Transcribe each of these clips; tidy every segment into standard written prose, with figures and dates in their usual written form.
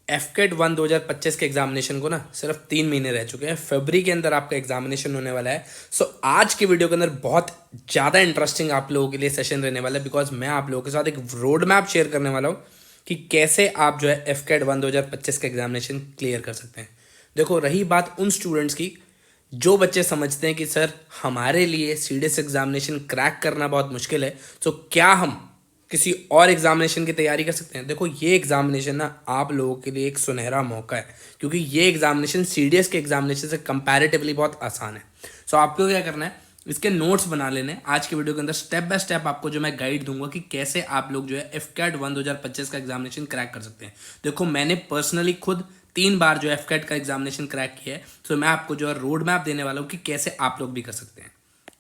एफकेट 1 2025 के एग्जामिनेशन को ना सिर्फ 3 महीने रह चुके हैं। फरवरी के अंदर आपका एग्जामिनेशन होने वाला है। सो आज की वीडियो के अंदर बहुत ज़्यादा इंटरेस्टिंग आप लोगों के लिए सेशन रहने वाला है, बिकॉज मैं आप लोगों के साथ एक रोड मैप शेयर करने वाला हूँ कि कैसे आप जो है एफकेट 1 2025 का एग्जामिनेशन क्लियर कर सकते हैं। देखो, रही बात उन स्टूडेंट्स की जो बच्चे समझते हैं कि सर हमारे लिए सीडीएस एग्जामिनेशन क्रैक करना बहुत मुश्किल है, तो क्या हम किसी और एग्जामिनेशन की तैयारी कर सकते हैं। देखो, ये एग्जामिनेशन ना आप लोगों के लिए एक सुनहरा मौका है, क्योंकि ये एग्जामिनेशन सीडीएस के एग्जामिनेशन से कंपैरेटिवली बहुत आसान है। सो आपको क्या करना है, इसके नोट्स बना लेने। आज के वीडियो के अंदर स्टेप बाय स्टेप आपको जो मैं गाइड दूंगा कि कैसे आप लोग जो है एफकेट 1 2025 का एग्जामिनेशन क्रैक कर सकते हैं। देखो, मैंने पर्सनली खुद 3 बार जो एफकेट का एग्जामिनेशन क्रैक किया है, तो मैं आपको जो है रोड मैप देने वाला हूँ कि कैसे आप लोग भी कर सकते हैं।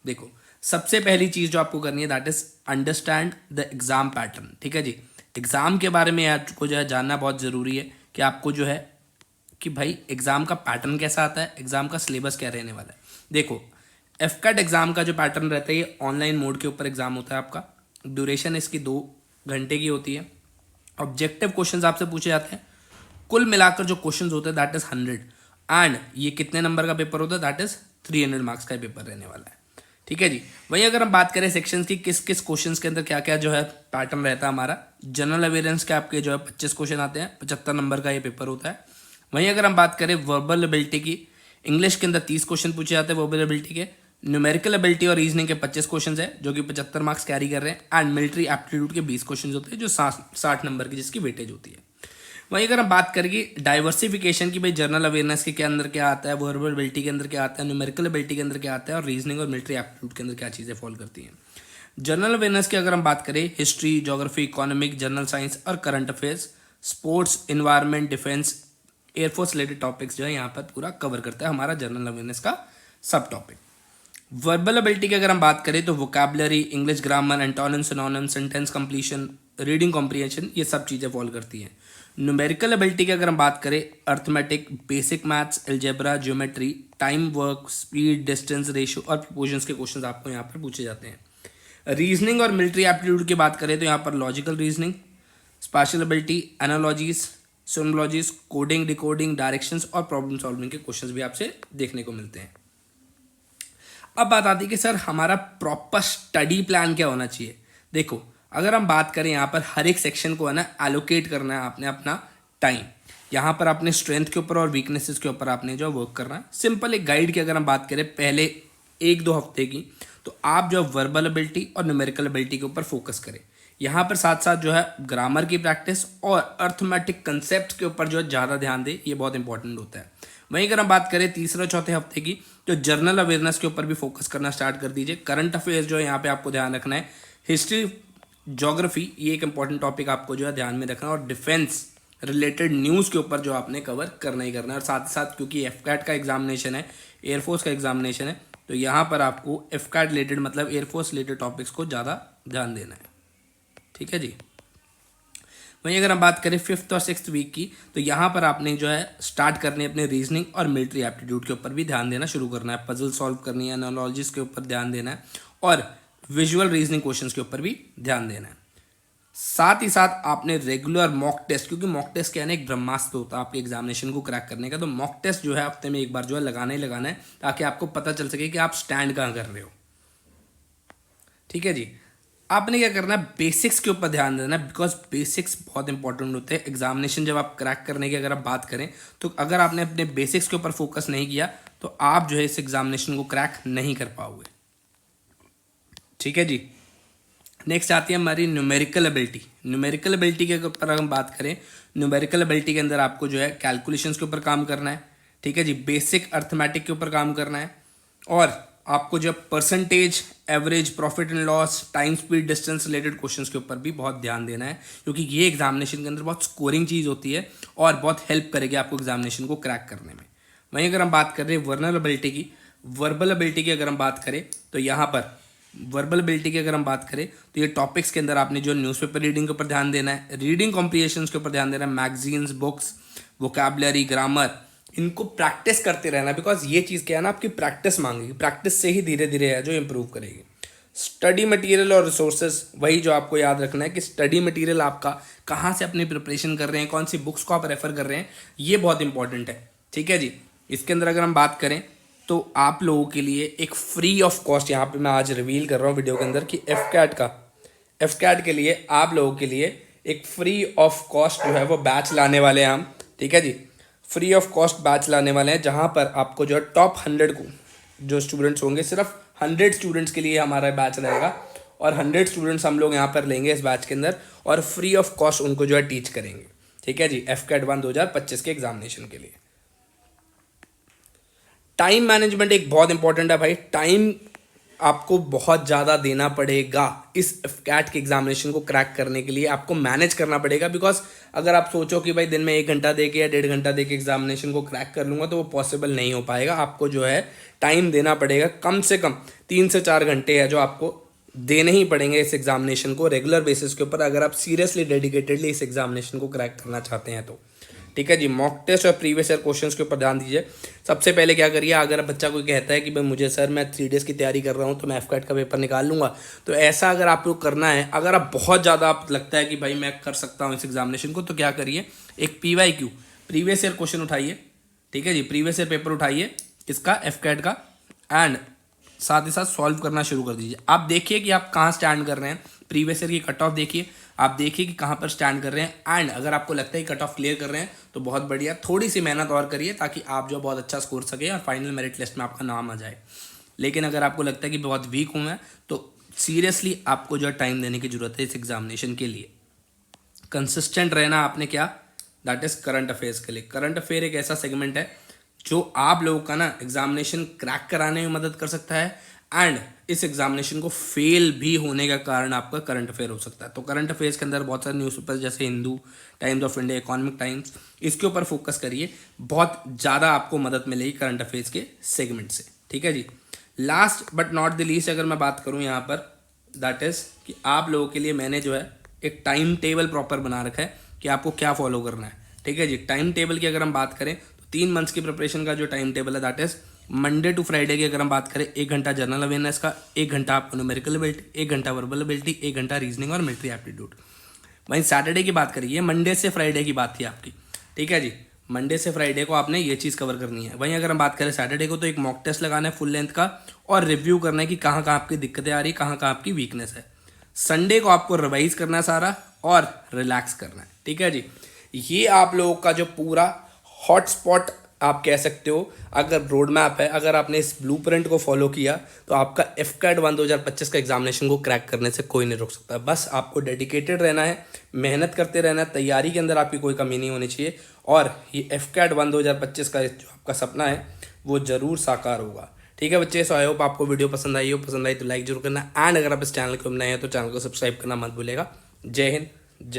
देखो, सबसे पहली चीज जो आपको करनी है that is understand the exam pattern. ठीक है जी, एग्जाम के बारे में आपको जो है जानना बहुत जरूरी है कि आपको जो है कि भाई एग्जाम का पैटर्न कैसा आता है, एग्जाम का सिलेबस क्या रहने वाला है। देखो, एफकेट एग्जाम का जो पैटर्न रहता है ये ऑनलाइन मोड के ऊपर एग्जाम होता है आपका। ड्यूरेशन इसकी 2 घंटे की होती है। ऑब्जेक्टिव क्वेश्चंस आपसे पूछे जाते हैं। कुल मिलाकर जो क्वेश्चंस होते हैं दैट इज 100। एंड ये कितने नंबर का पेपर होता है, दैट इज 300 मार्क्स का पेपर रहने वाला है। ठीक है जी। वहीं अगर हम बात करें सेक्शंस की, किस किस क्वेश्चंस के अंदर क्या क्या जो है पैटर्न रहता है हमारा। जनरल अवेयरेंस के आपके जो है 25 क्वेश्चन आते हैं, 75 नंबर का ये पेपर होता है। वहीं अगर हम बात करें वर्बल एबिलिटी की, इंग्लिश के अंदर 30 क्वेश्चन पूछे जाते हैं वर्बल एबिलिटी के। न्यूमेरिकल एबिलिटी और रीजनिंग के 25 क्वेश्चन है जो कि 75 मार्क्स कैरी कर रहे हैं। एंड मिलिट्री एप्टीट्यूड के 20 क्वेश्चन होते हैं जो 60 नंबर की जिसकी वेटेज होती है। वहीं अगर हम बात करेंगे डाइवर्सिफिकेशन की, भाई जनरल अवेयरनेस के अंदर क्या आता है, वर्बल एबिलिटी के अंदर क्या आता है, न्यूमेरिकल एबिलिटी के अंदर क्या आता है, और रीजनिंग और मिलिट्री एप्टीट्यूड के अंदर क्या चीज़ें फॉलो करती हैं। जनरल अवेयरनेस की अगर हम बात करें, history, geography, economic, general science और current affairs, sports, environment, defence, air force related topics जो है यहाँ पर पूरा कवर करता है हमारा जनरल अवेयरनेस का सब टॉपिक। वर्बल एबिलिटी की अगर हम बात करें तो vocabulary, English grammar, antonym, synonym, sentence completion, reading comprehension, ये सब चीज़ें फॉलो करती हैं। न्यूमेरिकल एबिलिटी की अगर हम बात करें, arithmetic, basic maths, algebra, geometry, time, work, speed, distance, ratio और प्रोपोर्शंस के क्वेश्चंस आपको यहाँ पर पूछे जाते हैं। रीजनिंग और मिलिट्री एप्टीट्यूड की बात करें तो यहाँ पर logical reasoning, special ability, analogies, symbologies, coding, decoding, directions और प्रॉब्लम सॉल्विंग के क्वेश्चंस भी आपसे देखने को मिलते हैं। अब बात आती है कि सर हमारा प्रॉपर स्टडी प्लान क्या होना चाहिए। देखो, अगर हम बात करें यहाँ पर हर एक सेक्शन को है ना एलोकेट करना है आपने अपना टाइम। यहाँ पर अपने स्ट्रेंथ के ऊपर और वीकनेसेस के ऊपर आपने जो वर्क करना है। सिंपल एक गाइड की अगर हम बात करें पहले 1-2 हफ्ते की, तो आप जो वर्बल एबिलिटी और न्यूमेरिकल एबिलिटी के ऊपर फोकस करें। यहाँ पर साथ साथ जो है ग्रामर की प्रैक्टिस और अर्थमेटिक कंसेप्ट के ऊपर जो है ज़्यादा ध्यान दें, ये बहुत इंपॉर्टेंट होता है। वहीं अगर हम बात करें तीसरे चौथे हफ्ते की, तो जनरल अवेयरनेस के ऊपर भी फोकस करना स्टार्ट कर दीजिए। करंट अफेयर्स जो है यहाँ पे आपको ध्यान रखना है। हिस्ट्री, ज्योग्राफी, ये एक इंपॉर्टेंट टॉपिक आपको जो है ध्यान में रखना है। और डिफेंस रिलेटेड न्यूज़ के ऊपर जो आपने कवर करना ही करना है। और साथ ही साथ क्योंकि एफकैट का एग्जामिनेशन है, एयरफोर्स का एग्जामिनेशन है, तो यहाँ पर आपको एफकैट रिलेटेड मतलब एयरफोर्स रिलेटेड टॉपिक्स को ज़्यादा ध्यान देना है। ठीक है जी। वहीं अगर हम बात करें 5th और 6th वीक की, तो यहाँ पर आपने जो है स्टार्ट करनी है अपने रीजनिंग और मिलिट्री एप्टीट्यूड के ऊपर भी ध्यान देना शुरू करना है। पजल सॉल्व करनी है, एनालॉजीज के ऊपर ध्यान देना है और विजुअल रीजनिंग क्वेश्चंस के ऊपर भी ध्यान देना है। साथ ही साथ आपने रेगुलर मॉक टेस्ट, क्योंकि मॉक टेस्ट क्या है ना, एक ब्रह्मास्त्र होता है आपके एग्जामिनेशन को क्रैक करने का। तो मॉक टेस्ट जो है हफ्ते में एक बार जो है लगाना ही लगाना है, ताकि आपको पता चल सके कि आप स्टैंड कहाँ कर रहे हो। ठीक है जी। आपने क्या करना है, बेसिक्स के ऊपर ध्यान देना है, बिकॉज बेसिक्स बहुत इंपॉर्टेंट होते हैं एग्जामिनेशन जब आप क्रैक करने की अगर आप बात करें, तो अगर आपने अपने बेसिक्स के ऊपर फोकस नहीं किया तो आप जो है इस एग्जामिनेशन को क्रैक नहीं कर पाओगे। ठीक है जी। नेक्स्ट आती है हमारी न्यूमेरिकल एबिलिटी। न्यूमेरिकल एबिलिटी के ऊपर हम बात करें, न्यूमेरिकल एबिलिटी के अंदर आपको जो है कैलकुलेशंस के ऊपर काम करना है। ठीक है जी। बेसिक अर्थमेटिक के ऊपर काम करना है और आपको जो percentage, average, profit and loss, time, speed, distance related questions के ऊपर भी बहुत ध्यान देना है, क्योंकि ये एग्जामिनेशन के अंदर बहुत स्कोरिंग चीज़ होती है और बहुत हेल्प करेगी आपको एग्जामिनेशन को क्रैक करने में। वहीं अगर हम बात कर रहे हैं वर्बल एबिलिटी की, वर्बल एबिलिटी की अगर हम बात करें तो यहाँ पर वर्बल एबिलिटी की अगर हम बात करें तो ये टॉपिक्स के अंदर आपने जो न्यूज़पेपर रीडिंग के ऊपर ध्यान देना है, रीडिंग कॉम्प्रिहेंशंस के ऊपर ध्यान देना है, मैगजीन्स, बुक्स, वोकैबुलरी, ग्रामर, इनको प्रैक्टिस करते रहना। बिकॉज ये चीज़ क्या है ना, आपकी प्रैक्टिस मांगेगी, प्रैक्टिस से ही धीरे धीरे है जो इंप्रूव करेगी। स्टडी मटेरियल और रिसोर्सेज, वही जो आपको याद रखना है कि स्टडी मटेरियल आपका कहाँ से अपनी प्रिपरेशन कर रहे हैं, कौन सी बुक्स को आप रेफर कर रहे हैं, ये बहुत इंपॉर्टेंट है। ठीक है जी। इसके अंदर अगर हम बात करें तो आप लोगों के लिए एक फ्री ऑफ कॉस्ट यहाँ पे मैं आज रिवील कर रहा हूँ वीडियो के अंदर कि एफ कैट के लिए आप लोगों के लिए एक फ्री ऑफ कॉस्ट जो है वो बैच लाने वाले हैं हम। ठीक है जी। फ्री ऑफ कॉस्ट बैच लाने वाले हैं जहाँ पर आपको जो है टॉप 100 को जो स्टूडेंट्स होंगे, सिर्फ 100 स्टूडेंट्स के लिए हमारा बैच रहेगा और 100 स्टूडेंट्स हम लोग यहाँ पर लेंगे इस बैच के अंदर और फ्री ऑफ कॉस्ट उनको जो है टीच करेंगे। ठीक है जी। एफ कैट 1 2025 के एग्जामिनेशन के लिए टाइम मैनेजमेंट एक बहुत इंपॉर्टेंट है भाई। टाइम आपको बहुत ज़्यादा देना पड़ेगा इस कैट के एग्जामिनेशन को क्रैक करने के लिए, आपको मैनेज करना पड़ेगा। बिकॉज अगर आप सोचो कि भाई दिन में 1 घंटा दे के या 1.5 घंटा दे के एग्जामिनेशन को क्रैक कर लूँगा तो वो पॉसिबल नहीं हो पाएगा। आपको जो है टाइम देना पड़ेगा, कम से कम 3 से 4 घंटे है जो आपको देने ही पड़ेंगे इस एग्जामिनेशन को रेगुलर बेसिस के ऊपर, अगर आप सीरियसली डेडिकेटेडली इस एग्जामिनेशन को क्रैक करना चाहते हैं तो। ठीक है जी। मॉक टेस्ट और प्रीवियस ईयर क्वेश्चंस के ऊपर ध्यान दीजिए। सबसे पहले क्या करिए, अगर बच्चा कोई कहता है कि भाई मुझे सर मैं 3 डेज़ की तैयारी कर रहा हूँ तो मैं एफ कैट का पेपर निकाल लूँगा, तो ऐसा अगर आप लोग करना है, अगर आप बहुत ज़्यादा आप लगता है कि भाई मैं कर सकता हूँ इस एग्जामिनेशन को, तो क्या करिए, एक PYQ प्रीवियस ईयर क्वेश्चन उठाइए। ठीक है जी। प्रीवियस ईयर पेपर उठाइए इसका एफ कैट का एंड साथ ही साथ सॉल्व करना शुरू कर दीजिए। आप देखिए कि आप कहाँ स्टैंड कर रहे हैं, प्रीवियस ईयर की कट ऑफ देखिए, आप देखिए कि कहाँ पर स्टैंड कर रहे हैं एंड अगर आपको लगता है कि कट ऑफ क्लियर कर रहे हैं तो बहुत बढ़िया, थोड़ी सी मेहनत और करिए ताकि आप जो बहुत अच्छा स्कोर सके और फाइनल मेरिट लिस्ट में आपका नाम आ जाए। लेकिन अगर आपको लगता है कि बहुत वीक हूँ मैं, तो सीरियसली आपको जो है टाइम देने की जरूरत है इस एग्जामिनेशन के लिए। कंसिस्टेंट रहना आपने क्या, दैट इज करंट अफेयर्स के लिए। करंट अफेयर एक ऐसा सेगमेंट है जो आप लोगों का ना एग्जामिनेशन क्रैक कराने में मदद कर सकता है एंड इस एग्जामिनेशन को फेल भी होने का कारण आपका करंट अफेयर हो सकता है। तो करंट अफेयर्स के अंदर बहुत सारे न्यूज़पेपर जैसे Hindu, times of India, economic times, इसके ऊपर फोकस करिए, बहुत ज़्यादा आपको मदद मिलेगी करंट अफेयर्स के सेगमेंट से। ठीक है जी। Last but not the least अगर मैं बात करूँ यहाँ पर, दैट इज़ कि आप लोगों के लिए मैंने जो है एक टाइम टेबल प्रॉपर बना रखा है कि आपको क्या फॉलो करना है। ठीक है जी। टाइम टेबल की अगर हम बात करें तो 3 मंथ्स की प्रिपरेशन का जो टाइम टेबल है, that is Monday to Friday की अगर हम बात करें, 1 घंटा जनरल अवेयरनेस का, 1 घंटा आपको न्यूमेरिकल एबिलिटी, 1 घंटा वर्बल एबिलिटी, 1 घंटा रीजनिंग और मिलिट्री एप्टीट्यूड। वहीं सैटरडे की बात करिए, मंडे से फ्राइडे की बात थी आपकी। ठीक है जी। मंडे से फ्राइडे को आपने ये चीज़ कवर करनी है। वहीं अगर हम बात करें सैटरडे को, तो एक मॉक टेस्ट लगाना है फुल लेंथ का और रिव्यू करना है कि कहाँ कहाँ आपकी दिक्कतें आ रही, कहाँ कहाँ आपकी वीकनेस है। संडे को आपको रिवाइज करना है सारा और रिलैक्स करना है। ठीक है जी। ये आप लोगों का जो पूरा हॉटस्पॉट आप कह सकते हो, अगर रोड मैप है, अगर आपने इस ब्लूप्रिंट को फॉलो किया तो आपका एफ कैट 1 2025 का एग्जामिनेशन को क्रैक करने से कोई नहीं रोक सकता। बस आपको डेडिकेटेड रहना है, मेहनत करते रहना है, तैयारी के अंदर आपकी कोई कमी नहीं होनी चाहिए और ये एफ कैट 1 2025 का जो आपका सपना है वो ज़रूर साकार होगा। ठीक है बच्चे, सो आई होप आपको वीडियो पसंद आई हो। पसंद आई तो लाइक जरूर करना एंड अगर आप इस चैनल को नए हैं तो चैनल को सब्सक्राइब करना मत भूलेगा। जय हिंद, जय